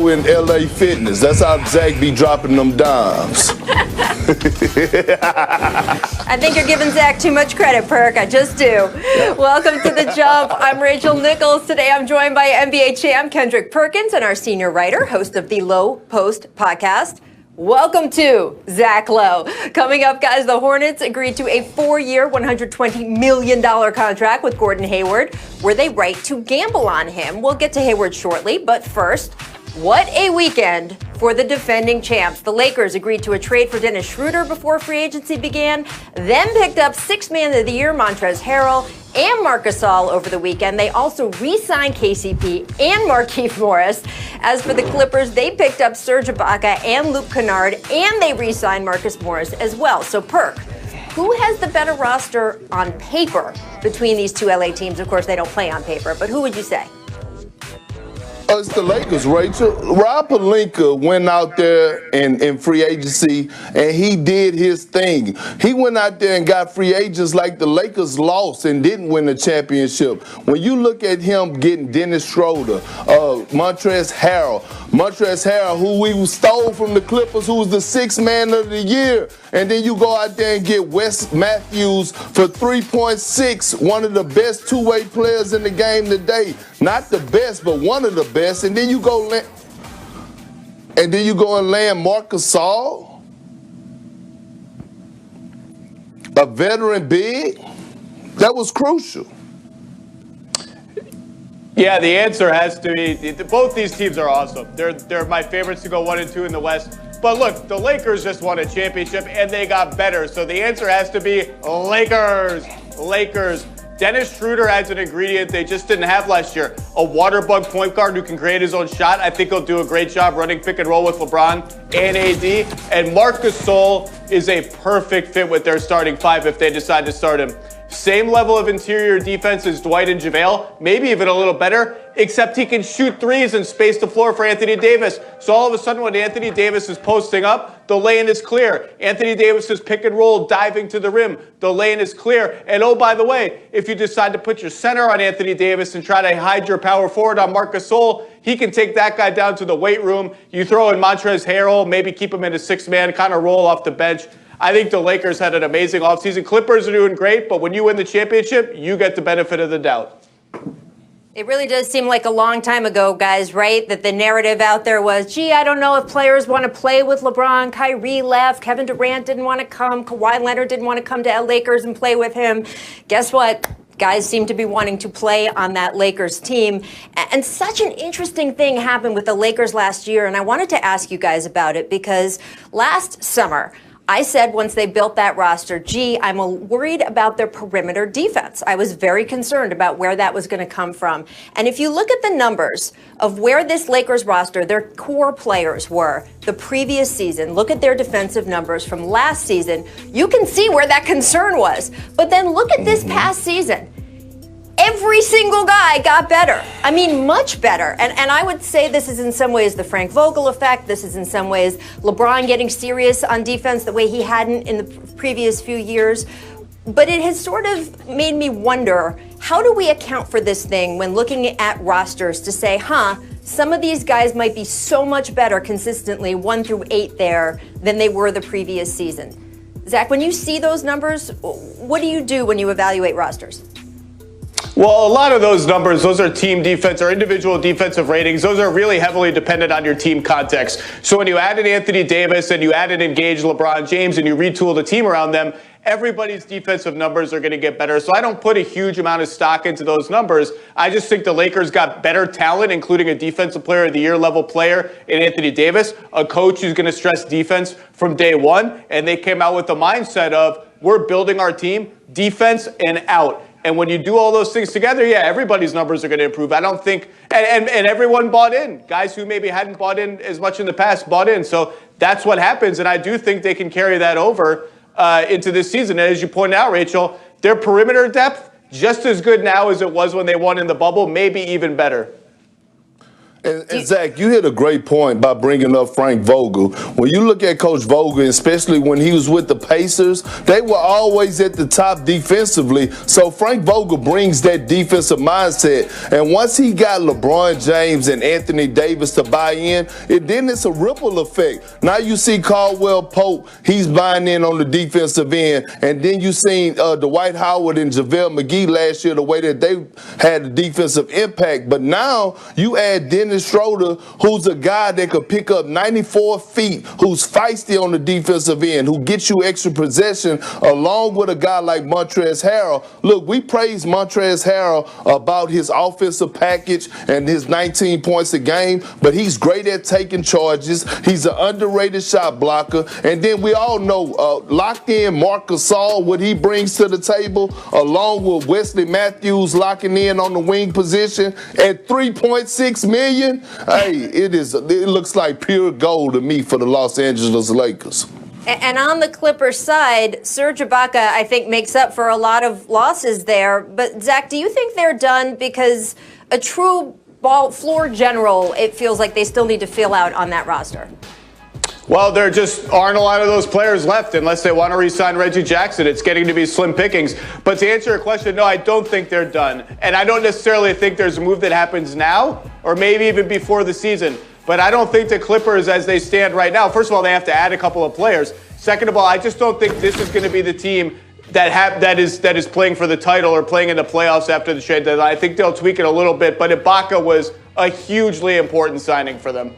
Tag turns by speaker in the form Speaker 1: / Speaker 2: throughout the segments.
Speaker 1: in LA Fitness. That's how Zach be dropping them dimes.
Speaker 2: I think you're giving Zach too much credit, Perk. I just do. Welcome to The Jump. I'm Rachel Nichols. Today I'm joined by NBA champ Kendrick Perkins and our senior writer, host of the Low Post podcast. Welcome to Zach Lowe. Coming up, guys, the Hornets agreed to a 4-year, $120 million contract with Gordon Hayward. Were they right to gamble on him? We'll get to Hayward shortly, but first, what a weekend for the defending champs. The Lakers agreed to a trade for Dennis Schroeder before free agency began, then picked up Sixth Man of the Year Montrezl Harrell and Marc Gasol over the weekend. They also re-signed KCP and Markieff Morris. As for the Clippers, they picked up Serge Ibaka and Luke Kennard, and they re-signed Marcus Morris as well. So, Perk, who has the better roster on paper between these two LA teams? Of course, they don't play on paper, but who would you say?
Speaker 1: It's the Lakers, Rachel. Rob Pelinka went out there in free agency, and he did his thing. He went out there and got free agents like the Lakers lost and didn't win the championship. When you look at him getting Dennis Schroeder, Montrezl Harrell, who we stole from the Clippers, who was the Sixth Man of the Year, and then you go out there and get Wes Matthews for 3.6, one of the best two-way players in the game today. Not the best, but one of the best. And then you go and land Marc Gasol, a veteran big. That was crucial.
Speaker 3: Yeah, the answer has to be both these teams are awesome. They're my favorites to go 1 and 2 in the West. But look, the Lakers just won a championship and they got better. So the answer has to be Lakers. Dennis Schroeder adds an ingredient they just didn't have last year. A water bug point guard who can create his own shot. I think he'll do a great job running pick and roll with LeBron and AD. And Marc Gasol is a perfect fit with their starting five if they decide to start him. Same level of interior defense as Dwight and JaVale, maybe even a little better, except he can shoot threes and space the floor for Anthony Davis. So all of a sudden when Anthony Davis is posting up, the lane is clear. Anthony Davis's pick and roll diving to the rim, the lane is clear. And oh, by the way, if you decide to put your center on Anthony Davis and try to hide your power forward on Marc Gasol, he can take that guy down to the weight room. You throw in Montrezl Harrell, maybe keep him in a six-man, kind of roll off the bench. I think the Lakers had an amazing offseason. Clippers are doing great, but when you win the championship, you get the benefit of the doubt.
Speaker 2: It really does seem like a long time ago, guys, right? That the narrative out there was, gee, I don't know if players want to play with LeBron. Kyrie left. Kevin Durant didn't want to come. Kawhi Leonard didn't want to come to Lakers and play with him. Guess what? Guys seem to be wanting to play on that Lakers team. And such an interesting thing happened with the Lakers last year, and I wanted to ask you guys about it because last summer, I said once they built that roster, gee, I'm worried about their perimeter defense. I was very concerned about where that was going to come from. And if you look at the numbers of where this Lakers roster, their core players were the previous season, look at their defensive numbers from last season, you can see where that concern was. But then look at this past season. Every single guy got better. I mean, much better. And I would say this is in some ways the Frank Vogel effect. This is in some ways LeBron getting serious on defense the way he hadn't in the previous few years. But it has sort of made me wonder, how do we account for this thing when looking at rosters to say, some of these guys might be so much better consistently 1 through 8 there than they were the previous season. Zach, when you see those numbers, what do you do when you evaluate rosters?
Speaker 3: Well, a lot of those numbers, those are team defense or individual defensive ratings. Those are really heavily dependent on your team context. So when you add in Anthony Davis and you add in engaged LeBron James and you retool the team around them, everybody's defensive numbers are going to get better. So I don't put a huge amount of stock into those numbers. I just think the Lakers got better talent, including a defensive player of the year level player in Anthony Davis, a coach who's going to stress defense from day one. And they came out with the mindset of, we're building our team defense and out. And when you do all those things together, yeah, everybody's numbers are going to improve. I don't think, and everyone bought in. Guys who maybe hadn't bought in as much in the past bought in. So that's what happens. And I do think they can carry that over into this season. And as you pointed out, Rachel, their perimeter depth, just as good now as it was when they won in the bubble, maybe even better.
Speaker 1: And Zach, you hit a great point by bringing up Frank Vogel. When you look at Coach Vogel, especially when he was with the Pacers, they were always at the top defensively. So Frank Vogel brings that defensive mindset. And once he got LeBron James and Anthony Davis to buy in, then it's a ripple effect. Now you see Caldwell Pope, he's buying in on the defensive end. And then you seen Dwight Howard and JaVale McGee last year, the way that they had a defensive impact. But now you add Dennis Schroeder, who's a guy that could pick up 94 feet, who's feisty on the defensive end, who gets you extra possession, along with a guy like Montrezl Harrell. Look, we praise Montrezl Harrell about his offensive package and his 19 points a game, but he's great at taking charges. He's an underrated shot blocker. And then we all know locked in Marc Gasol, what he brings to the table, along with Wesley Matthews locking in on the wing position at $3.6 million. Hey, it looks like pure gold to me for the Los Angeles Lakers.
Speaker 2: And on the Clippers side, Serge Ibaka, I think, makes up for a lot of losses there. But, Zach, do you think they're done? Because a true ball floor general, it feels like they still need to fill out on that roster.
Speaker 3: Well, there just aren't a lot of those players left unless they want to re-sign Reggie Jackson. It's getting to be slim pickings. But to answer your question, no, I don't think they're done. And I don't necessarily think there's a move that happens now or maybe even before the season. But I don't think the Clippers, as they stand right now, first of all, they have to add a couple of players. Second of all, I just don't think this is going to be the team that is playing for the title or playing in the playoffs after the trade deadline. I think they'll tweak it a little bit. But Ibaka was a hugely important signing for them.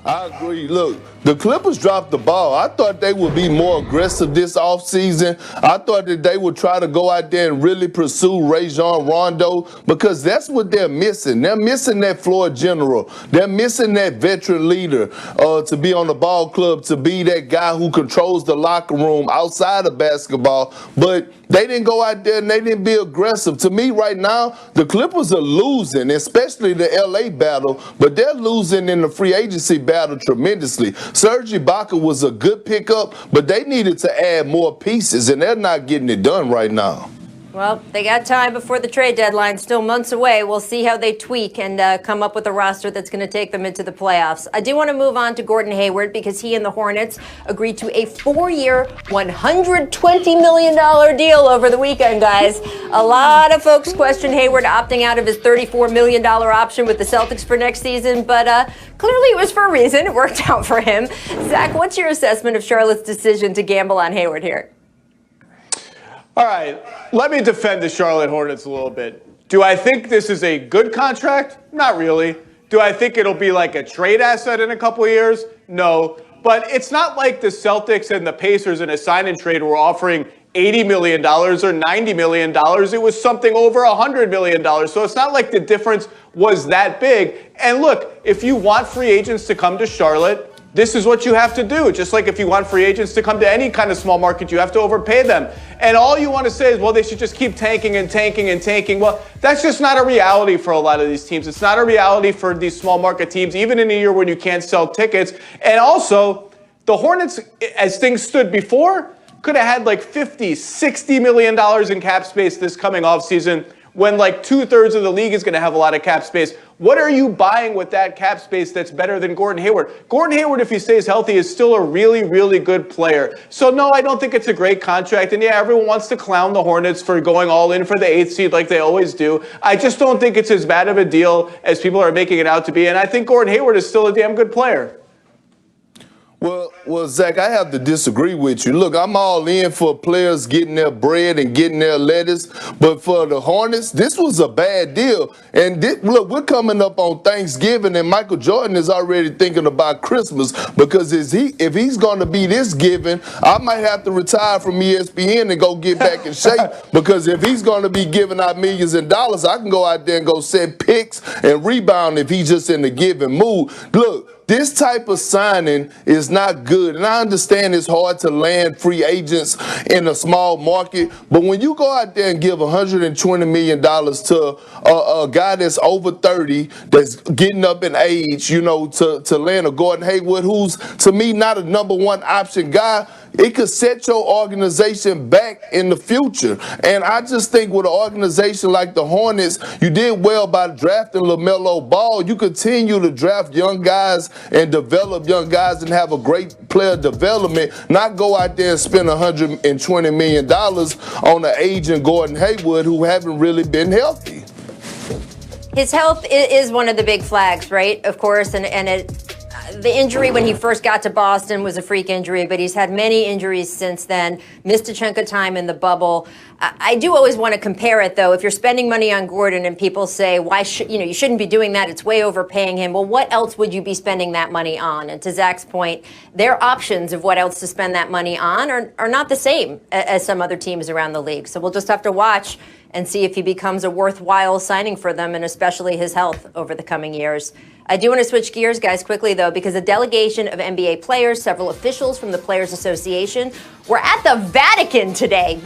Speaker 1: I agree. Look, the Clippers dropped the ball. I thought they would be more aggressive this offseason. I thought that they would try to go out there and really pursue Rajon Rondo because that's what they're missing. They're missing that floor general. They're missing that veteran leader to be on the ball club, to be that guy who controls the locker room outside of basketball. But they didn't go out there and they didn't be aggressive. To me right now, the Clippers are losing, especially the LA battle, but they're losing in the free agency battle tremendously. Serge Ibaka was a good pickup, but they needed to add more pieces, and they're not getting it done right now.
Speaker 2: Well, they got time before the trade deadline, still months away. We'll see how they tweak and come up with a roster that's going to take them into the playoffs. I do want to move on to Gordon Hayward because he and the Hornets agreed to a 4-year, $120 million deal over the weekend, guys. A lot of folks question Hayward opting out of his $34 million option with the Celtics for next season, but clearly it was for a reason. It worked out for him. Zach, what's your assessment of Charlotte's decision to gamble on Hayward here?
Speaker 3: All right, let me defend the Charlotte Hornets a little bit. Do I think this is a good contract? Not really. Do I think it'll be like a trade asset in a couple of years? No. But it's not like the Celtics and the Pacers in a sign-and trade were offering $80 million or $90 million. It was something over $100 million. So it's not like the difference was that big. And look, if you want free agents to come to Charlotte, this is what you have to do. Just like if you want free agents to come to any kind of small market, you have to overpay them. And all you want to say is, well, they should just keep tanking and tanking and tanking. Well, that's just not a reality for a lot of these teams. It's not a reality for these small market teams, even in a year when you can't sell tickets. And also, the Hornets, as things stood before, could have had like $50, $60 million in cap space this coming offseason when like 2/3 of the league is going to have a lot of cap space. What are you buying with that cap space that's better than Gordon Hayward? Gordon Hayward, if he stays healthy, is still a really, really good player. So, no, I don't think it's a great contract. And, yeah, everyone wants to clown the Hornets for going all in for the 8th seed like they always do. I just don't think it's as bad of a deal as people are making it out to be. And I think Gordon Hayward is still a damn good player.
Speaker 1: Well, Zach, I have to disagree with you. Look, I'm all in for players getting their bread and getting their lettuce, but for the Hornets, this was a bad deal. And look, we're coming up on Thanksgiving, and Michael Jordan is already thinking about Christmas because if he's going to be this giving, I might have to retire from ESPN and go get back in shape because if he's going to be giving out millions of dollars, I can go out there and go set picks and rebound if he's just in the giving mood. Look, this type of signing is not good. And I understand it's hard to land free agents in a small market. But when you go out there and give $120 million to a guy that's over 30, that's getting up in age, to land a Gordon Hayward, who's, to me, not a number one option guy, it could set your organization back in the future. And I just think with an organization like the Hornets, you did well by drafting LaMelo Ball. You continue to draft young guys and develop young guys and have a great player development, not go out there and spend $120 million on an agent Gordon Hayward who haven't really been healthy.
Speaker 2: His health is one of the big flags, right? Of course, the injury when he first got to Boston was a freak injury, but he's had many injuries since then, missed a chunk of time in the bubble. I do always want to compare it, though. If you're spending money on Gordon and people say, you shouldn't be doing that, it's way overpaying him. Well, what else would you be spending that money on? And to Zach's point, their options of what else to spend that money on are not the same as some other teams around the league. So we'll just have to watch and see if he becomes a worthwhile signing for them, and especially his health over the coming years. I do want to switch gears, guys, quickly, though, because a delegation of NBA players, several officials from the Players Association, were at the Vatican today,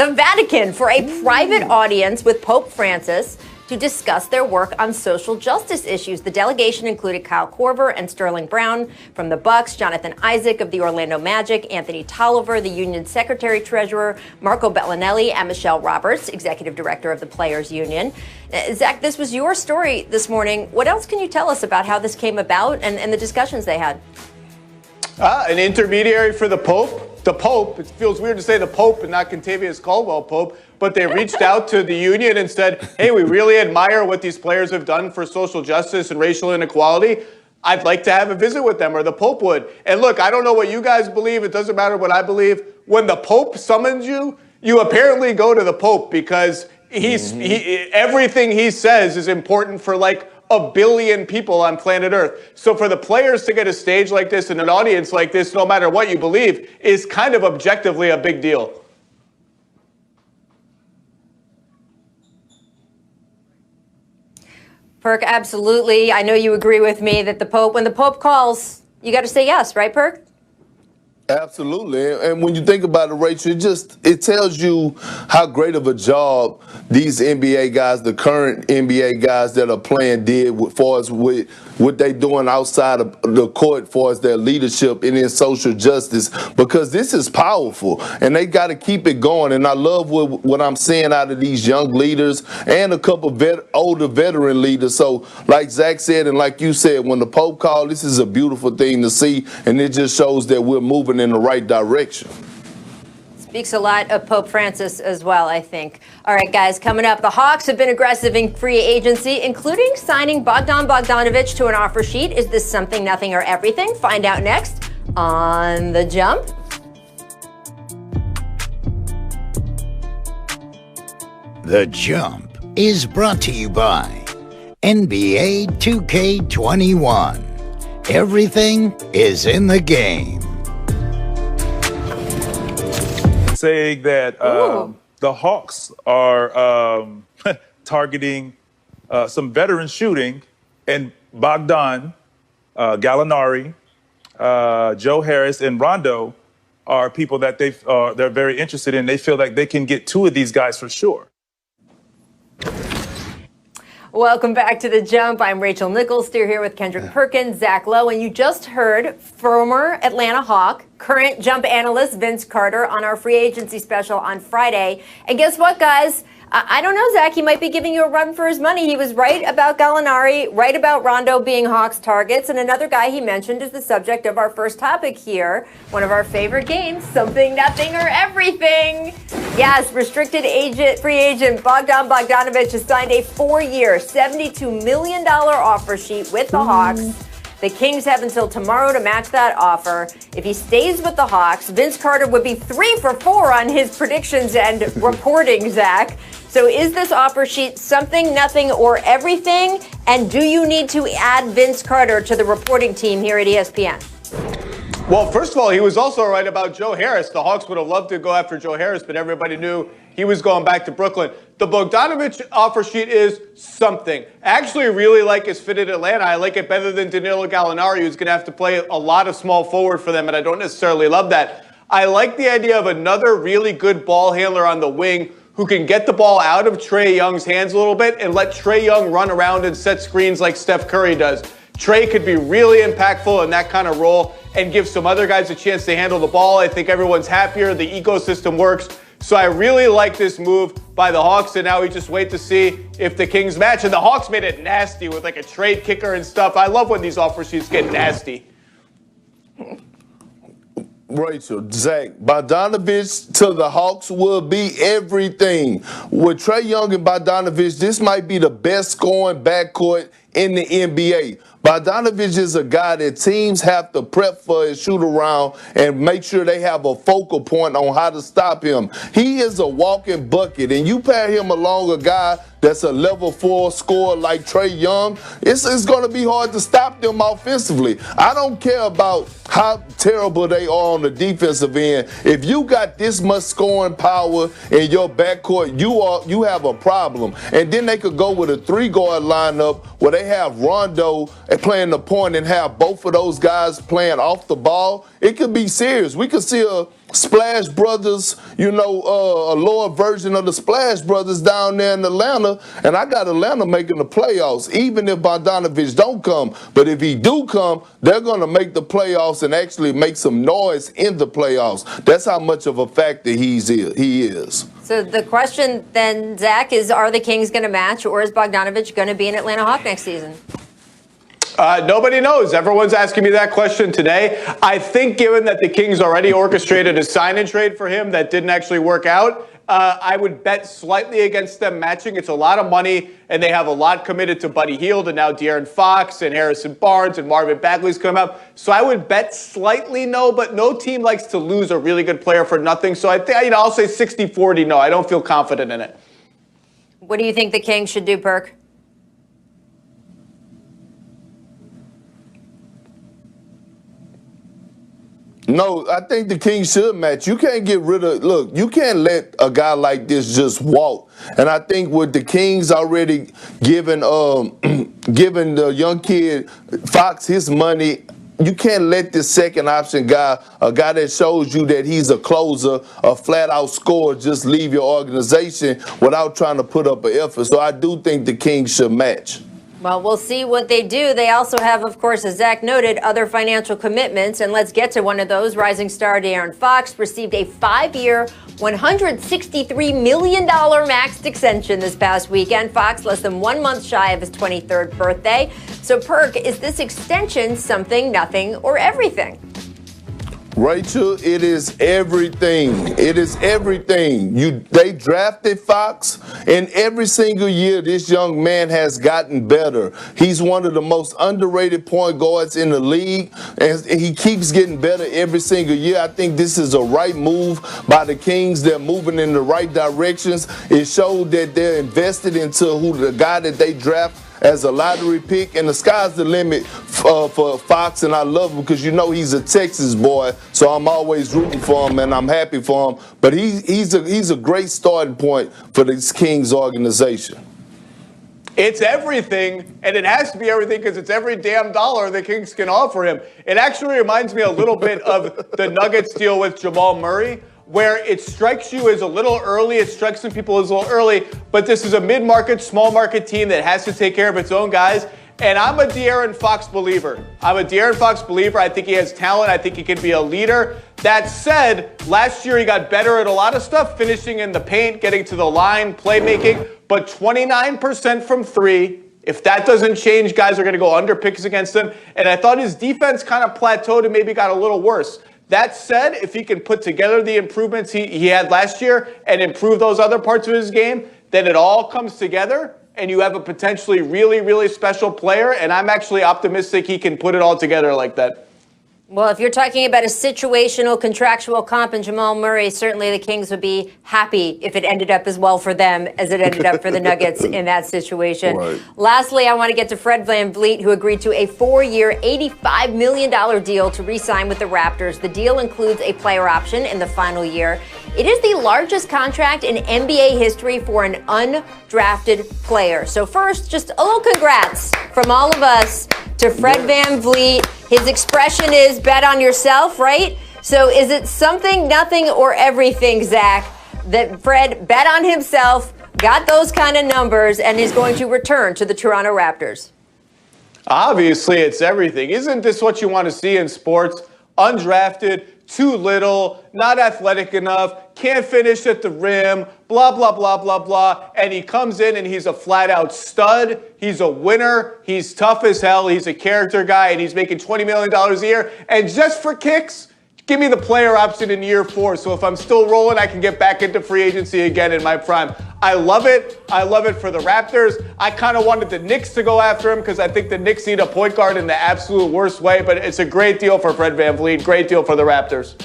Speaker 2: for a private audience with Pope Francis to discuss their work on social justice issues. The delegation included Kyle Korver and Sterling Brown from the Bucks, Jonathan Isaac of the Orlando Magic, Anthony Tolliver, the Union Secretary-Treasurer, Marco Bellinelli, and Michelle Roberts, Executive Director of the Players Union. Zach, this was your story this morning. What else can you tell us about how this came about and the discussions they had?
Speaker 3: An intermediary for the Pope. The Pope, it feels weird to say the Pope and not Contavious Caldwell Pope, but they reached out to the union and said, hey, we really admire what these players have done for social justice and racial inequality. I'd like to have a visit with them, or the Pope would. And look, I don't know what you guys believe. It doesn't matter what I believe. When the Pope summons you, you apparently go to the Pope because everything he says is important for like 1 billion people on planet Earth. So for the players to get a stage like this and an audience like this, no matter what you believe, is kind of objectively a big deal.
Speaker 2: Perk, absolutely. I know you agree with me that when the Pope calls, you got to say yes, right, Perk?
Speaker 1: Absolutely. And when you think about it, Rachel, it tells you how great of a job these NBA guys, the current NBA guys that are playing, did as far as with what they doing outside of the court as far as their leadership and in social justice, because this is powerful and they got to keep it going. And I love what I'm seeing out of these young leaders and a couple older veteran leaders. So like Zach said, and like you said, when the Pope called, this is a beautiful thing to see. And it just shows that we're moving in the right direction.
Speaker 2: Speaks a lot of Pope Francis as well, I think. All right, guys, coming up, the Hawks have been aggressive in free agency, including signing Bogdan Bogdanovic to an offer sheet. Is this something, nothing, or everything? Find out next on The Jump.
Speaker 4: The Jump is brought to you by NBA 2K21. Everything is in the game.
Speaker 5: Saying that the Hawks are targeting some veteran shooting, and Bogdan, Gallinari, Joe Harris, and Rondo are people that they're very interested in. They feel like they can get 2 of these guys for sure.
Speaker 2: Welcome back to The Jump. I'm Rachel Nichols, still here with Kendrick Perkins, Zach Lowe, and you just heard former Atlanta Hawk, current Jump analyst Vince Carter on our free agency special on Friday. And guess what, guys? I don't know, Zach. He might be giving you a run for his money. He was right about Gallinari, right about Rondo being Hawks targets. And another guy he mentioned is the subject of our first topic here, one of our favorite games, Something, Nothing, or Everything. Yes, free agent Bogdan Bogdanovic has signed a 4-year, $72 million offer sheet with the Hawks. The Kings have until tomorrow to match that offer. If he stays with the Hawks, Vince Carter would be 3 for 4 on his predictions and reporting, Zach. So is this offer sheet something, nothing, or everything? And do you need to add Vince Carter to the reporting team here at ESPN?
Speaker 3: Well, first of all, he was also right about Joe Harris. The Hawks would have loved to go after Joe Harris, but everybody knew he was going back to Brooklyn. The Bogdanovic offer sheet is something. I actually really like his fit at Atlanta. I like it better than Danilo Gallinari, who's going to have to play a lot of small forward for them, and I don't necessarily love that. I like the idea of another really good ball handler on the wing who can get the ball out of Trae Young's hands a little bit and let Trae Young run around and set screens like Steph Curry does. Trae could be really impactful in that kind of role. and give some other guys a chance to handle the ball. I think everyone's happier. The ecosystem works. So I really like this move by the Hawks, and now we just wait to see if the Kings match. And the Hawks made it nasty with like a trade kicker and stuff. I love when these offer sheets get nasty.
Speaker 1: Rachel, Zach, Bogdanovich to the Hawks will be everything. With Trae Young and Bogdanovich, this might be the best scoring backcourt in the NBA. Bogdanovich is a guy that teams have to prep for and shoot around and make sure they have a focal point on how to stop him. He is a walking bucket, and you pair him along a guy that's a level 4 scorer like Trae Young, it's going to be hard to stop them offensively. I don't care about how terrible they are on the defensive end. If you got this much scoring power in your backcourt, you have a problem. And then they could go with a 3-guard lineup where they have Rondo playing the point and have both of those guys playing off the ball. It could be serious. We could see a Splash Brothers, a lower version of the Splash Brothers down there in Atlanta, and I got Atlanta making the playoffs, even if Bogdanovich don't come. But if he do come, they're going to make the playoffs and actually make some noise in the playoffs. That's how much of a factor he is.
Speaker 2: So the question then, Zach, is are the Kings going to match, or is Bogdanovich going to be an Atlanta Hawk next season?
Speaker 3: Nobody knows. Everyone's asking me that question today. I think given that the Kings already orchestrated a sign-and trade for him that didn't actually work out, I would bet slightly against them matching. It's a lot of money, and they have a lot committed to Buddy Hield and now De'Aaron Fox and Harrison Barnes and Marvin Bagley's come up. So I would bet slightly no, but no team likes to lose a really good player for nothing. So I think I'll say 60-40 no. I don't feel confident in it.
Speaker 2: What do you think the Kings should do, Perk?
Speaker 1: No, I think the Kings should match. You can't get rid of, look, you can't let a guy like this just walk. And I think with the Kings already giving the young kid Fox his money, you can't let this second option guy, a guy that shows you that he's a closer, a flat-out scorer, just leave your organization without trying to put up an effort. So I do think the Kings should match.
Speaker 2: Well, we'll see what they do. They also have, of course, as Zach noted, other financial commitments. And let's get to one of those. Rising star De'Aaron Fox received a 5-year, $163 million maxed extension this past weekend. Fox less than 1 month shy of his 23rd birthday. So, Perk, is this extension something, nothing, or everything?
Speaker 1: Rachel, it is everything. It is everything. They drafted Fox, and every single year this young man has gotten better. He's one of the most underrated point guards in the league, and he keeps getting better every single year. I think this is a right move by the Kings. They're moving in the right directions. It showed that they're invested into the guy that they draft as a lottery pick, and the sky's the limit for Fox, and I love him because he's a Texas boy, so I'm always rooting for him, and I'm happy for him. But he's a great starting point for this Kings organization.
Speaker 3: It's everything, and it has to be everything because it's every damn dollar the Kings can offer him. It actually reminds me a little bit of the Nuggets deal with Jamal Murray, where it strikes you as a little early, it strikes some people as a little early, but this is a mid-market, small-market team that has to take care of its own guys, and I'm a De'Aaron Fox believer. I think he has talent. I think he can be a leader. That said, last year he got better at a lot of stuff, finishing in the paint, getting to the line, playmaking, but 29% from three. If that doesn't change, guys are going to go under picks against him, and I thought his defense kind of plateaued and maybe got a little worse. That said, if he can put together the improvements he had last year and improve those other parts of his game, then it all comes together and you have a potentially really, really special player. And I'm actually optimistic he can put it all together like that.
Speaker 2: Well, if you're talking about a situational contractual comp in Jamal Murray, certainly the Kings would be happy if it ended up as well for them as it ended up for the Nuggets in that situation.
Speaker 1: Right.
Speaker 2: Lastly, I want to get to Fred VanVleet, who agreed to a 4-year, $85 million deal to re-sign with the Raptors. The deal includes a player option in the final year. It is the largest contract in NBA history for an undrafted player. So first, just a little congrats from all of us to Fred VanVleet. His expression is bet on yourself, right? So is it something, nothing, or everything, Zach, that Fred bet on himself, got those kind of numbers, and is going to return to the Toronto Raptors?
Speaker 3: Obviously, it's everything. Isn't this what you want to see in sports? undrafted, too little, not athletic enough, can't finish at the rim, blah, blah, blah, blah, blah. And he comes in and he's a flat-out stud. He's a winner. He's tough as hell. He's a character guy, and he's making $20 million a year. And just for kicks, give me the player option in year 4. So if I'm still rolling, I can get back into free agency again in my prime. I love it. I love it for the Raptors. I kind of wanted the Knicks to go after him because I think the Knicks need a point guard in the absolute worst way. But it's a great deal for Fred VanVleet. Great deal for the Raptors.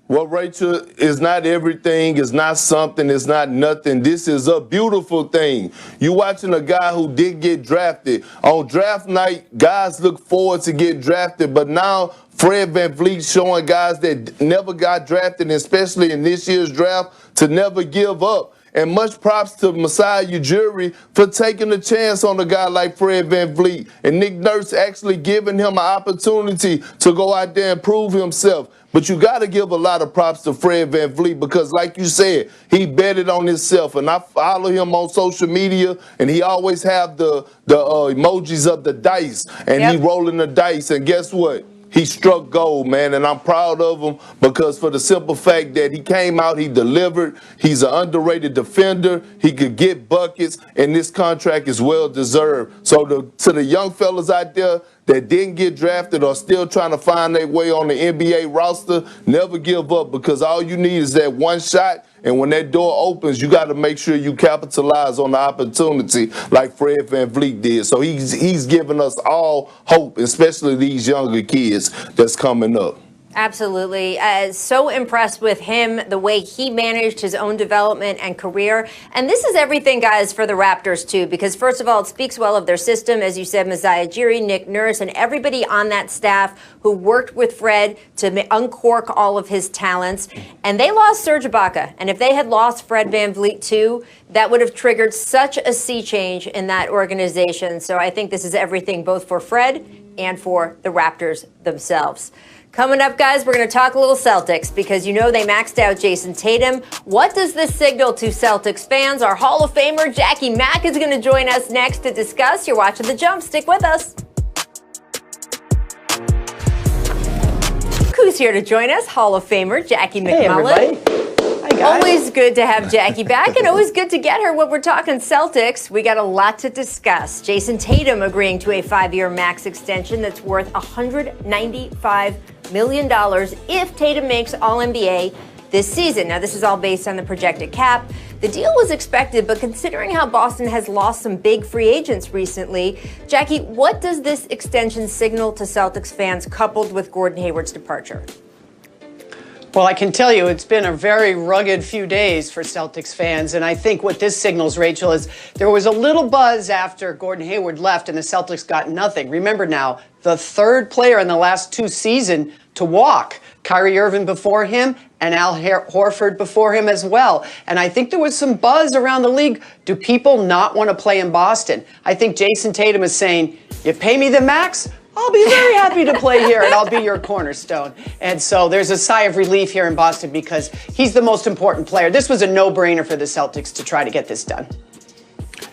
Speaker 1: Well, Rachel, it's not everything, it's not something, it's not nothing. This is a beautiful thing. You watching a guy who did get drafted. On draft night, guys look forward to get drafted, but now Fred VanVleet showing guys that never got drafted, especially in this year's draft, to never give up. And much props to Masai Ujiri for taking a chance on a guy like Fred VanVleet. And Nick Nurse actually giving him an opportunity to go out there and prove himself. But you got to give a lot of props to Fred VanVleet because, like you said, he betted on himself. And I follow him on social media, and he always have the emojis of the dice. And he rolling the dice. And guess what? He struck gold, man, and I'm proud of him because for the simple fact that he came out, he delivered. He's an underrated defender. He could get buckets, and this contract is well-deserved. So to the young fellas out there that didn't get drafted or still trying to find their way on the NBA roster, never give up because all you need is that one shot. And when that door opens, you got to make sure you capitalize on the opportunity like Fred VanVleet did. So he's giving us all hope, especially these younger kids that's coming up.
Speaker 2: Absolutely. So impressed with him, the way he managed his own development and career. And this is everything, guys, for the Raptors, too, because, first of all, it speaks well of their system. As you said, Masai Ujiri, Nick Nurse, and everybody on that staff who worked with Fred to uncork all of his talents. And they lost Serge Ibaka. And if they had lost Fred VanVleet, too, that would have triggered such a sea change in that organization. So I think this is everything both for Fred and for the Raptors themselves. Coming up, guys, we're going to talk a little Celtics because you know they maxed out Jason Tatum. What does this signal to Celtics fans? Our Hall of Famer Jackie Mack is going to join us next to discuss. You're watching The Jump. Stick with us. Who's here to join us? Hall of Famer Jackie McMullen.
Speaker 6: Hey, everybody. Hi, guys.
Speaker 2: Always good to have Jackie back and always good to get her when we're talking Celtics. We got a lot to discuss. Jason Tatum agreeing to a 5-year max extension that's worth $195 million if Tatum makes All-NBA this season. Now, this is all based on the projected cap. The deal was expected, but considering how Boston has lost some big free agents recently, Jackie, what does this extension signal to Celtics fans coupled with Gordon Hayward's departure?
Speaker 6: Well, I can tell you it's been a very rugged few days for Celtics fans, and I think what this signals, Rachel, is there was a little buzz after Gordon Hayward left and the Celtics got nothing. Remember now, the third player in the last 2 seasons to walk. Kyrie Irving before him and Al Horford before him as well. And I think there was some buzz around the league. Do people not want to play in Boston? I think Jason Tatum is saying, you pay me the max? I'll be very happy to play here, and I'll be your cornerstone. And so there's a sigh of relief here in Boston because he's the most important player. This was a no-brainer for the Celtics to try to get this done.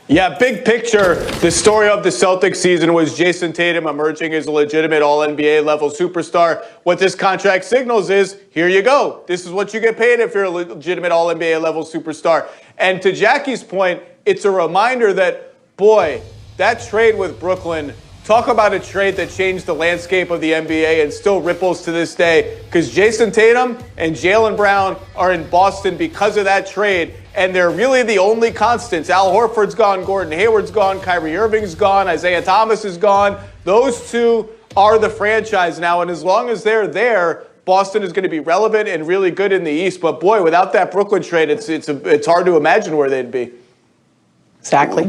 Speaker 3: Yeah, big picture, the story of the Celtics season was Jason Tatum emerging as a legitimate All-NBA level superstar. What this contract signals is, here you go. This is what you get paid if you're a legitimate All-NBA level superstar. And to Jackie's point, it's a reminder that, boy, that trade with Brooklyn, talk about a trade that changed the landscape of the NBA and still ripples to this day because Jason Tatum and Jaylen Brown are in Boston because of that trade, and they're really the only constants. Al Horford's gone, Gordon Hayward's gone, Kyrie Irving's gone, Isaiah Thomas is gone. Those two are the franchise now, and as long as they're there, Boston is going to be relevant and really good in the East. But boy, without that Brooklyn trade, it's hard to imagine where they'd be.
Speaker 6: Exactly.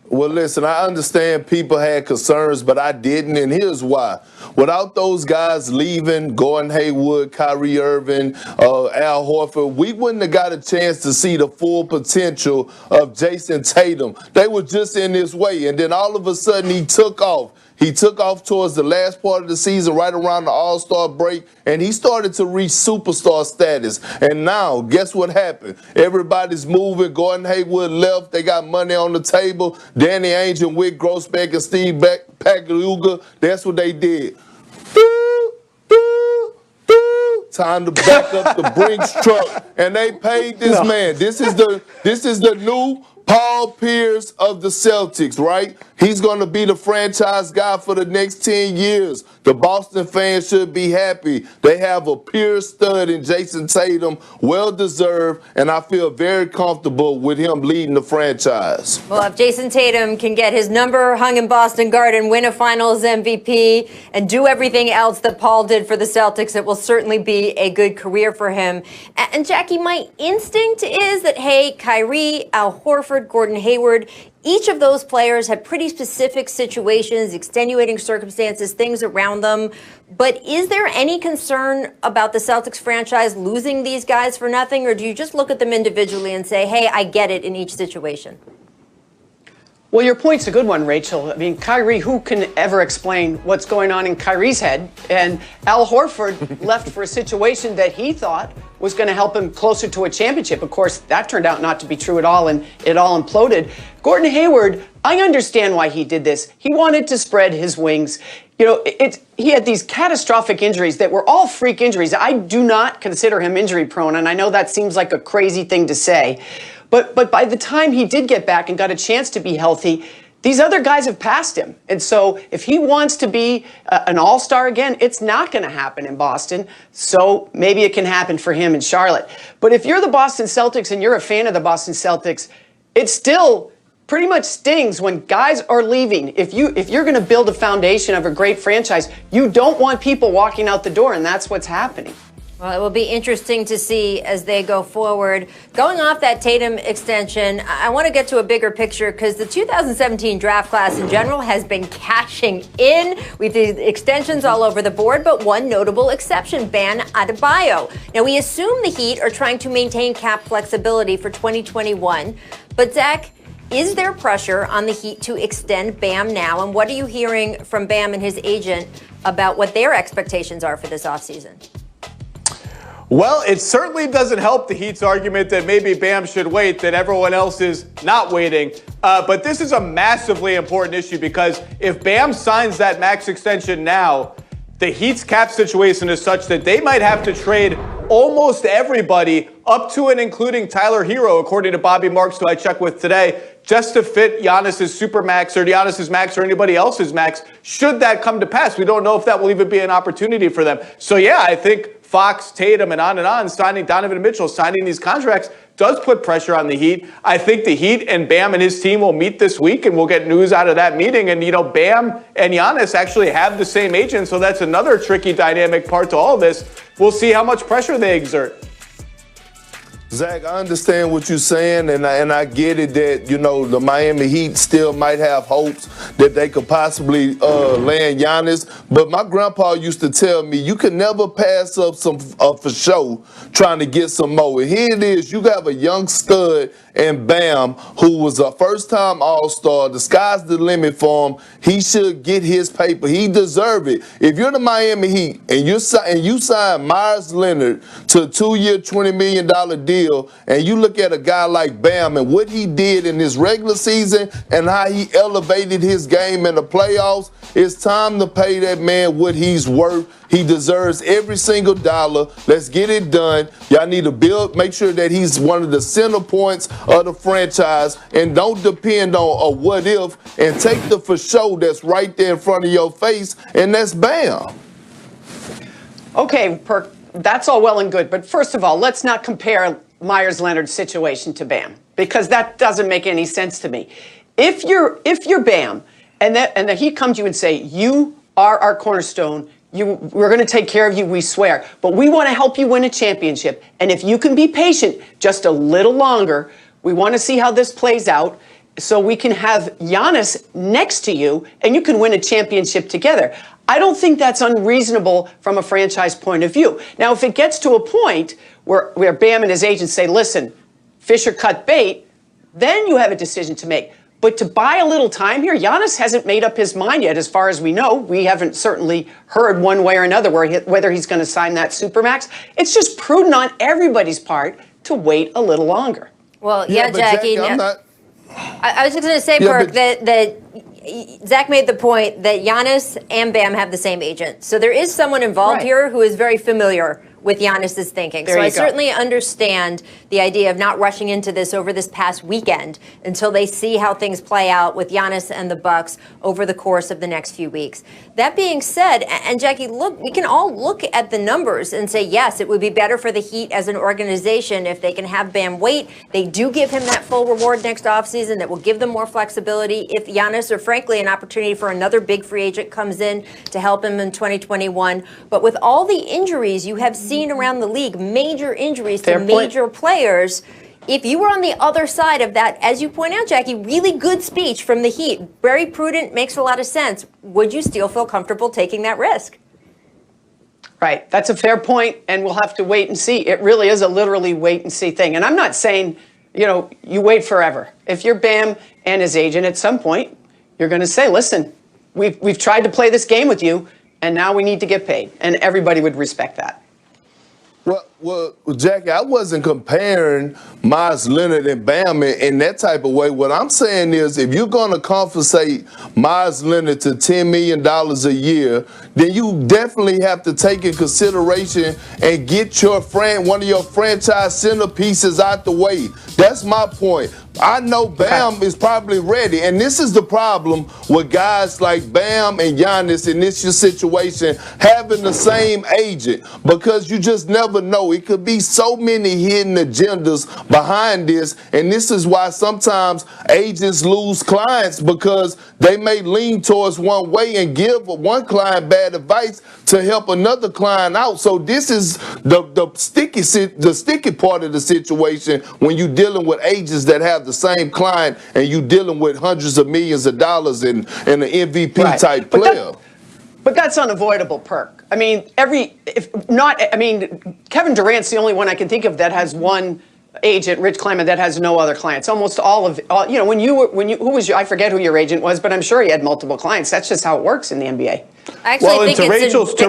Speaker 1: Well, listen, I understand people had concerns, but I didn't, and here's why. Without those guys leaving, Gordon Hayward, Kyrie Irving, Al Horford, we wouldn't have got a chance to see the full potential of Jason Tatum. They were just in his way, and then all of a sudden he took off. He took off towards the last part of the season, right around the All-Star break, and he started to reach superstar status. And now, guess what happened? Everybody's moving. Gordon Hayward left. They got money on the table. Danny Ainge and Wick Grossbeck and Steve Pagliuca, that's what they did. time to back up the Brinks truck. And they paid this man. This is the new Paul Pierce of the Celtics, right? He's going to be the franchise guy for the next 10 years. The Boston fans should be happy. They have a pure stud in Jason Tatum, well-deserved, and I feel very comfortable with him leading the franchise.
Speaker 2: Well, if Jason Tatum can get his number hung in Boston Garden, win a Finals MVP, and do everything else that Paul did for the Celtics, it will certainly be a good career for him. And Jackie, my instinct is that, hey, Kyrie, Al Horford, Gordon Hayward, each of those players had pretty specific situations, extenuating circumstances, things around them. But is there any concern about the Celtics franchise losing these guys for nothing? Or do you just look at them individually and say, hey, I get it in each situation?
Speaker 6: Well, your point's a good one, Rachel. I mean, Kyrie, who can ever explain what's going on in Kyrie's head? And Al Horford left for a situation that he thought was going to help him closer to a championship. Of course, that turned out not to be true at all, and it all imploded. Gordon Hayward, I understand why he did this. He wanted to spread his wings. You know, he had these catastrophic injuries that were all freak injuries. I do not consider him injury prone, and I know that seems like a crazy thing to say. But by the time he did get back and got a chance to be healthy, these other guys have passed him. And so if he wants to be an all-star again, it's not going to happen in Boston. So maybe it can happen for him in Charlotte. But if you're the Boston Celtics and you're a fan of the Boston Celtics, it still pretty much stings when guys are leaving. If you're going to build a foundation of a great franchise, you don't want people walking out the door, and that's what's happening.
Speaker 2: Well, it will be interesting to see as they go forward. Going off that Tatum extension, I want to get to a bigger picture because the 2017 draft class in general has been cashing in with the extensions all over the board, but one notable exception, Bam Adebayo. Now, we assume the Heat are trying to maintain cap flexibility for 2021, but Zach, is there pressure on the Heat to extend Bam now? And what are you hearing from Bam and his agent about what their expectations are for this offseason?
Speaker 3: Well, it certainly doesn't help the Heat's argument that maybe Bam should wait, that everyone else is not waiting. But this is a massively important issue because if Bam signs that max extension now, the Heat's cap situation is such that they might have to trade almost everybody up to and including Tyler Hero, according to Bobby Marks, who I checked with today, just to fit Giannis's supermax or Giannis's max or anybody else's max, should that come to pass. We don't know if that will even be an opportunity for them. So, yeah, I think Fox, Tatum, and on, signing Donovan Mitchell, signing these contracts does put pressure on the Heat. I think the Heat and Bam and his team will meet this week, and we'll get news out of that meeting. And, you know, Bam and Giannis actually have the same agent, so that's another tricky dynamic part to all of this. We'll see how much pressure they exert.
Speaker 1: Zach, I understand what you're saying, and I get it that, you know, the Miami Heat still might have hopes that they could possibly land Giannis. But my grandpa used to tell me you can never pass up some for show trying to get some more. And here it is, you got a young stud in Bam who was a first-time All-Star. The sky's the limit for him. He should get his paper. He deserves it. If you're the Miami Heat and you sign Myers Leonard to a 2-year, $20 million deal, and you look at a guy like Bam and what he did in his regular season and how he elevated his game in the playoffs, it's time to pay that man what he's worth. He deserves every single dollar. Let's get it done. Y'all need to make sure that he's one of the center points of the franchise, and don't depend on a what if, and take the for sure that's right there in front of your face, and that's Bam.
Speaker 6: Okay, Perk, that's all well and good, but first of all, let's not compare Myers Leonard's situation to Bam, because that doesn't make any sense to me. If you're Bam and the Heat come to you and say, you are our cornerstone, we're going to take care of you, we swear, but we want to help you win a championship, and if you can be patient just a little longer, we want to see how this plays out so we can have Giannis next to you and you can win a championship together. I don't think that's unreasonable from a franchise point of view. Now, if it gets to a point where Bam and his agents say, listen, fish or cut bait, then you have a decision to make. But to buy a little time here, Giannis hasn't made up his mind yet, as far as we know. We haven't certainly heard one way or another whether he's going to sign that supermax. It's just prudent on everybody's part to wait a little longer.
Speaker 2: Well, yeah, Jackie. I was just going to say, Perk, that Zach made the point that Giannis and Bam have the same agent. So there is someone involved here who is very familiar with Giannis's thinking.
Speaker 6: There
Speaker 2: So I
Speaker 6: you go.
Speaker 2: certainly understand the idea of not rushing into this over this past weekend until they see how things play out with Giannis and the Bucks over the course of the next few weeks. That being said, and Jackie, look, we can all look at the numbers and say, yes, it would be better for the Heat as an organization if they can have Bam wait. They do give him that full reward next offseason that will give them more flexibility if Giannis, or frankly, an opportunity for another big free agent comes in to help him in 2021. But with all the injuries you have seen around the league, major injuries to major players, if you were on the other side of that, as you point out, Jackie, really good speech from the Heat, very prudent, makes a lot of sense, would you still feel comfortable taking that risk?
Speaker 6: Right. That's a fair point, and we'll have to wait and see. It really is a literally wait and see thing. And I'm not saying, you wait forever. If you're Bam and his agent, at some point, you're going to say, listen, we've tried to play this game with you, and now we need to get paid. And everybody would respect that.
Speaker 1: Well, Jackie, I wasn't comparing Myles Leonard and Bam in that type of way. What I'm saying is, if you're going to compensate Myles Leonard to $10 million a year, then you definitely have to take in consideration and get one of your franchise centerpieces out the way. That's my point. I know Bam is probably ready, and this is the problem with guys like Bam and Giannis in this situation having the same agent, because you just never know. It could be so many hidden agendas behind this, and this is why sometimes agents lose clients, because they may lean towards one way and give one client bad advice to help another client out. So this is the sticky part of the situation when you're dealing with agents that have the same client and you dealing with hundreds of millions of dollars in an MVP type player.
Speaker 6: But that's unavoidable, Perk. I mean, Kevin Durant's the only one I can think of that has one agent, Rich Kleiman, that has no other clients. Almost all of, I forget who your agent was, but I'm sure he had multiple clients. That's just how it works in the NBA.
Speaker 3: To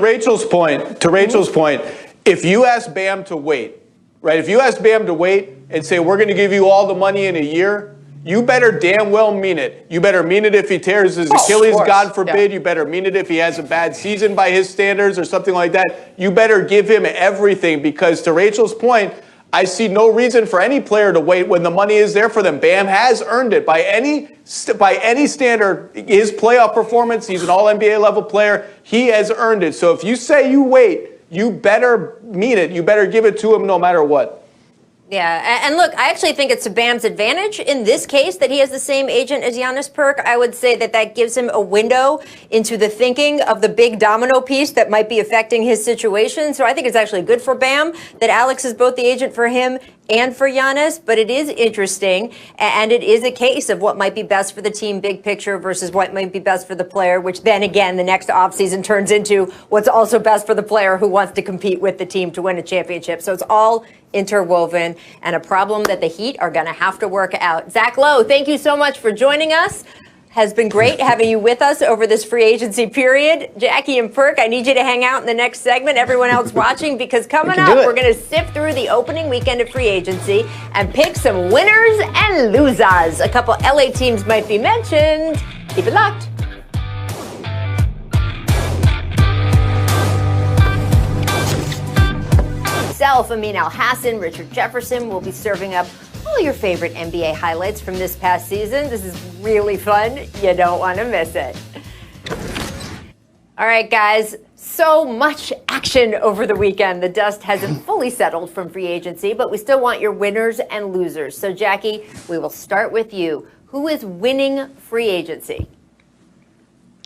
Speaker 3: Rachel's point, if you ask Bam to wait, right? If you ask Bam to wait and say, we're going to give you all the money in a year, you better damn well mean it. You better mean it if he tears his Achilles, God forbid. You better mean it if he has a bad season by his standards or something like that. You better give him everything, because to Rachel's point, I see no reason for any player to wait when the money is there for them. Bam has earned it by any standard. His playoff performance, he's an all-NBA level player. He has earned it. So if you say you wait, you better mean it. You better give it to him no matter what.
Speaker 2: Yeah, and look, I actually think it's to Bam's advantage in this case that he has the same agent as Giannis, Perk. I would say that gives him a window into the thinking of the big domino piece that might be affecting his situation. So I think it's actually good for Bam that Alex is both the agent for him and for Giannis, but it is interesting, and it is a case of what might be best for the team big picture versus what might be best for the player, which then again the next offseason turns into what's also best for the player who wants to compete with the team to win a championship. So it's all interwoven, and a problem that the Heat are going to have to work out. Zach Lowe, thank you so much for joining us. Has been great having you with us over this free agency period. Jackie and Perk, I need you to hang out in the next segment, everyone else watching, because coming up, we're going to sift through the opening weekend of free agency and pick some winners and losers. A couple LA teams might be mentioned. Keep it locked. Myself, Amin Al-Hassan, Richard Jefferson will be serving up all your favorite NBA highlights from this past season. This is really fun. You don't want to miss it. All right, guys. So much action over the weekend. The dust hasn't fully settled from free agency, but we still want your winners and losers. So, Jackie, we will start with you. Who is winning free agency?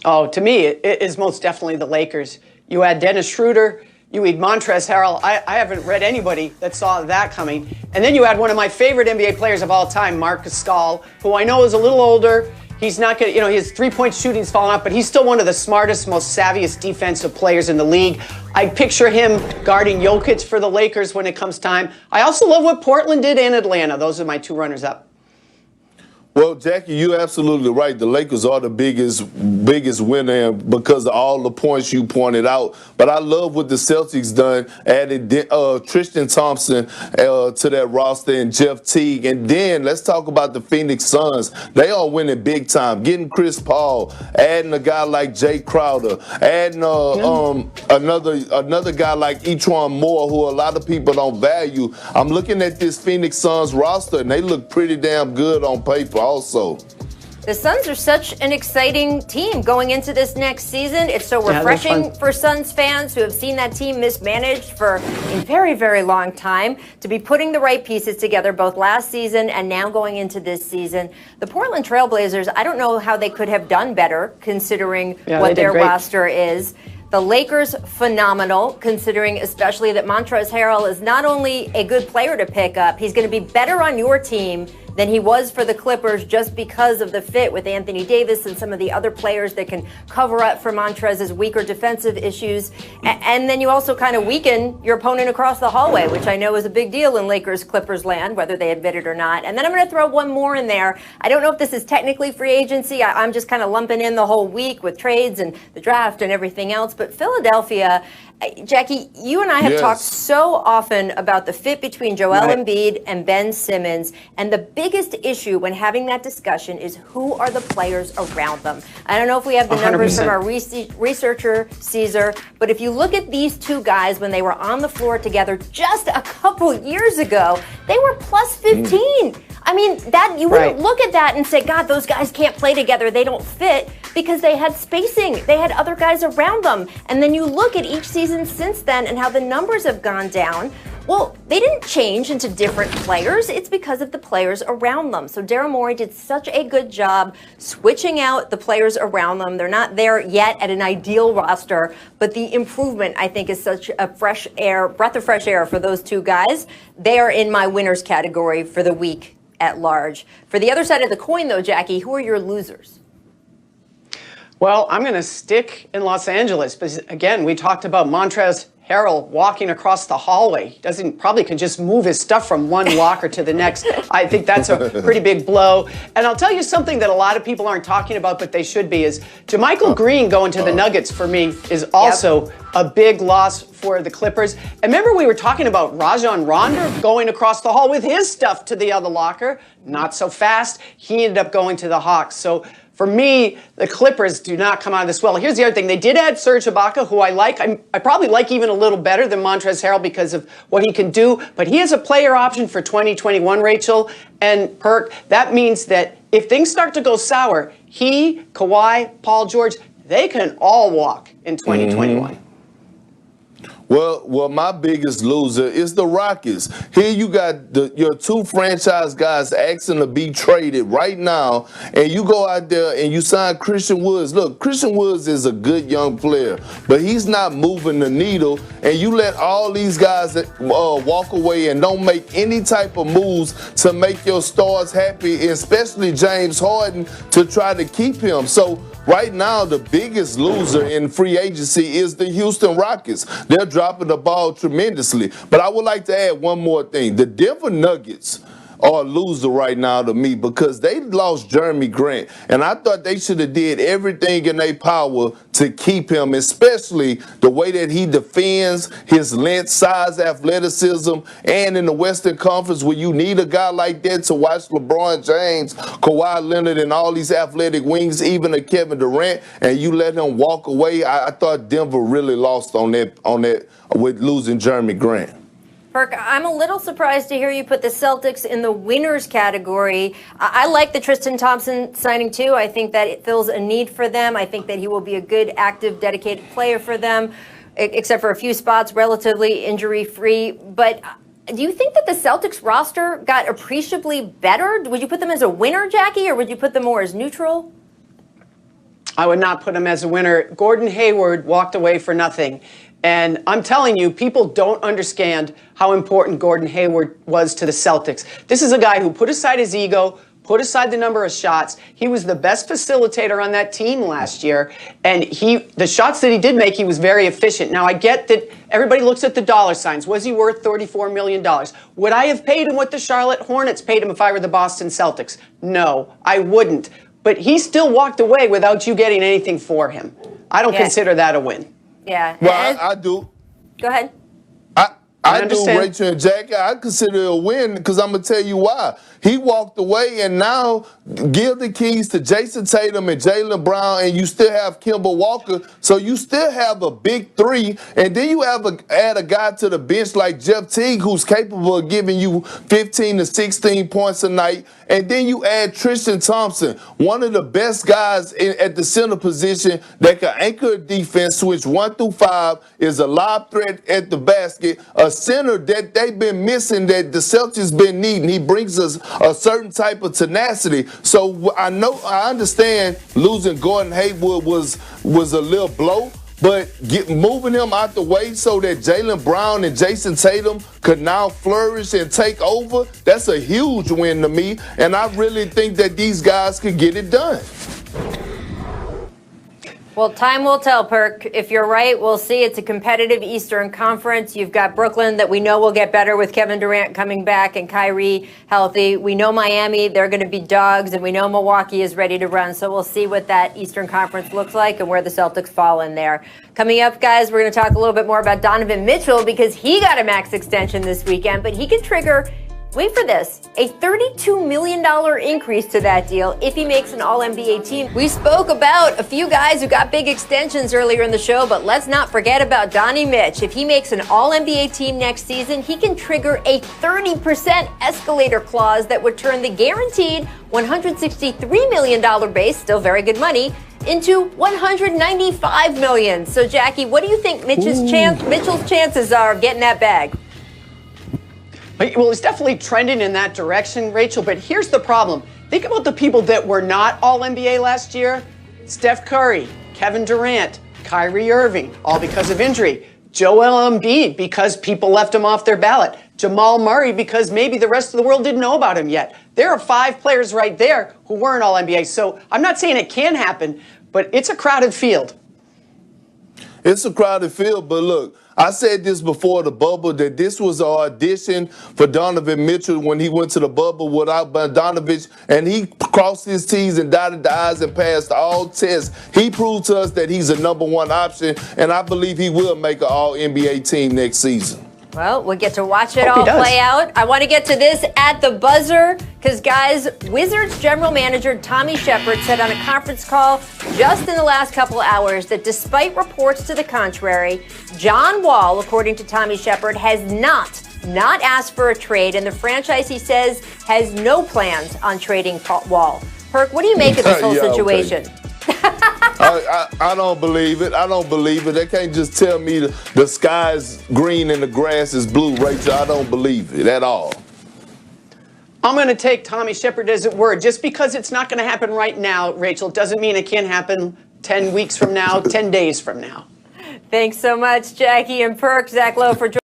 Speaker 6: Oh, to me, it is most definitely the Lakers. You had Dennis Schroeder. You had Montrezl Harrell. I haven't read anybody that saw that coming. And then you had one of my favorite NBA players of all time, Marc Gasol, who I know is a little older. He's not going to, his three-point shooting's fallen off, but he's still one of the smartest, most savviest defensive players in the league. I picture him guarding Jokic for the Lakers when it comes time. I also love what Portland did in Atlanta. Those are my two runners-up.
Speaker 1: Well, Jackie, you're absolutely right. The Lakers are the biggest winner because of all the points you pointed out. But I love what the Celtics done, added Tristan Thompson to that roster and Jeff Teague. And then let's talk about the Phoenix Suns. They are winning big time. Getting Chris Paul, adding a guy like Jay Crowder, adding another guy like Etwan Moore, who a lot of people don't value. I'm looking at this Phoenix Suns roster, and they look pretty damn good on paper also.
Speaker 2: The Suns are such an exciting team going into this next season. It's so refreshing for Suns fans who have seen that team mismanaged for a very, very long time to be putting the right pieces together both last season and now going into this season. The Portland Trailblazers, I don't know how they could have done better considering what their roster is. The Lakers, phenomenal, considering especially that Montrezl Harrell is not only a good player to pick up, he's going to be better on your team than he was for the Clippers just because of the fit with Anthony Davis and some of the other players that can cover up for Montrezl's weaker defensive issues. And then you also kind of weaken your opponent across the hallway, which I know is a big deal in Lakers-Clippers land, whether they admit it or not. And then I'm going to throw one more in there. I don't know if this is technically free agency. I'm just kind of lumping in the whole week with trades and the draft and everything else. But Philadelphia, Jackie, you and I have talked so often about the fit between Joel Embiid and Ben Simmons, and the biggest issue when having that discussion is who are the players around them. I don't know if we have the numbers 100%. From our researcher, Caesar, but if you look at these two guys when they were on the floor together just a couple years ago, they were plus 15. I mean, that you wouldn't look at that and say, God, those guys can't play together. They don't fit, because they had spacing. They had other guys around them. And then you look at each season since then and how the numbers have gone down. Well, they didn't change into different players. It's because of the players around them. So Daryl Morey did such a good job switching out the players around them. They're not there yet at an ideal roster, but the improvement, I think, is such a breath of fresh air for those two guys. They are in my winners category for the week at large. For the other side of the coin, though, Jackie, who are your losers?
Speaker 6: Well, I'm going to stick in Los Angeles, because again, we talked about Montrezl Harrell walking across the hallway. He probably can just move his stuff from one locker to the next. I think that's a pretty big blow. And I'll tell you something that a lot of people aren't talking about, but they should be, is JaMychal Green going to the Nuggets for me is also a big loss for the Clippers. And remember, we were talking about Rajon Rondo going across the hall with his stuff to the other locker. Not so fast. He ended up going to the Hawks. So for me, the Clippers do not come out of this well. Here's the other thing. They did add Serge Ibaka, who I like. I probably like even a little better than Montrezl Harrell because of what he can do. But he is a player option for 2021, Rachel and Perk. That means that if things start to go sour, he, Kawhi, Paul George, they can all walk in 2021.
Speaker 1: Well, my biggest loser is the Rockets. Here you got your two franchise guys asking to be traded right now, and you go out there and you sign Christian Woods. Look, Christian Woods is a good young player, but he's not moving the needle, and you let all these guys walk away and don't make any type of moves to make your stars happy, especially James Harden, to try to keep him. So right now, the biggest loser in free agency is the Houston Rockets. They're dropping the ball tremendously. But I would like to add one more thing. The Denver Nuggets are a loser right now to me because they lost Jeremy Grant. And I thought they should have did everything in their power to keep him, especially the way that he defends, his length, size, athleticism, and in the Western Conference where you need a guy like that to watch LeBron James, Kawhi Leonard, and all these athletic wings, even a Kevin Durant, and you let him walk away. I thought Denver really lost on that with losing Jeremy Grant.
Speaker 2: Perk, I'm a little surprised to hear you put the Celtics in the winners category. I like the Tristan Thompson signing too. I think that it fills a need for them. I think that he will be a good, active, dedicated player for them, except for a few spots, relatively injury-free. But do you think that the Celtics roster got appreciably better? Would you put them as a winner, Jackie, or would you put them more as neutral?
Speaker 6: I would not put him as a winner. Gordon Hayward walked away for nothing. And I'm telling you, people don't understand how important Gordon Hayward was to the Celtics. This is a guy who put aside his ego, Put aside the number of shots. He was the best facilitator on that team last year. And the shots that he did make, he was very efficient. Now, I get that everybody looks at the dollar signs. Was he worth $34 million? Would I have paid him what the Charlotte Hornets paid him if I were the Boston Celtics? No, I wouldn't. But he still walked away without you getting anything for him. I don't consider that a win.
Speaker 2: Yeah.
Speaker 1: Well, I do.
Speaker 2: Go ahead.
Speaker 1: I do, Rachel and Jackie. I consider it a win because I'm going to tell you why. He walked away, and now give the keys to Jason Tatum and Jaylen Brown, and you still have Kemba Walker. So you still have a big three, and then you add a guy to the bench like Jeff Teague, who's capable of giving you 15 to 16 points a night. And then you add Tristan Thompson, one of the best guys at the center position that can anchor a defense, switch 1 through 5, is a lob threat at the basket, a center that they've been missing that the Celtics been needing. He brings us a certain type of tenacity. So I understand losing Gordon Hayward was a little blow, but moving him out the way so that Jaylen Brown and Jason Tatum could now flourish and take over, that's a huge win to me. And I really think that these guys could get it done.
Speaker 2: Well, time will tell, Perk. If you're right, we'll see. It's a competitive Eastern Conference. You've got Brooklyn that we know will get better with Kevin Durant coming back and Kyrie healthy. We know Miami, they're going to be dogs, and we know Milwaukee is ready to run. So we'll see what that Eastern Conference looks like and where the Celtics fall in there. Coming up, guys, we're going to talk a little bit more about Donovan Mitchell because he got a max extension this weekend, but he can trigger, wait for this, a $32 million increase to that deal if he makes an All-NBA team. We spoke about a few guys who got big extensions earlier in the show, but let's not forget about Donnie Mitch. If he makes an All-NBA team next season, he can trigger a 30% escalator clause that would turn the guaranteed $163 million base, still very good money, into $195 million. So, Jackie, what do you think Mitchell's chances are of getting that bag?
Speaker 6: Well, it's definitely trending in that direction, Rachel, but here's the problem. Think about the people that were not All-NBA last year. Steph Curry, Kevin Durant, Kyrie Irving, all because of injury. Joel Embiid, because people left him off their ballot. Jamal Murray, because maybe the rest of the world didn't know about him yet. There are 5 players right there who weren't All-NBA. So I'm not saying it can happen, but it's a crowded field.
Speaker 1: It's a crowded field, but look, I said this before the bubble, that this was an audition for Donovan Mitchell when he went to the bubble without Bogdanovich, and he crossed his T's and dotted the I's and passed all tests. He proved to us that he's a #1 option, and I believe he will make an All-NBA team next season.
Speaker 2: Well, we'll get to watch it all play out. I want to get to this at the buzzer because, guys, Wizards general manager Tommy Shepard said on a conference call just in the last couple of hours that despite reports to the contrary, John Wall, according to Tommy Shepard, has not asked for a trade, and the franchise, he says, has no plans on trading Wall. Perk, what do you make of this whole situation?
Speaker 1: Okay. I don't believe it. I don't believe it. They can't just tell me the sky's green and the grass is blue, Rachel. I don't believe it at all.
Speaker 6: I'm going to take Tommy Shepard as a word. Just because it's not going to happen right now, Rachel, doesn't mean it can't happen 10 weeks from now, 10 days from now.
Speaker 2: Thanks so much, Jackie and Perk. Zach Lowe for joining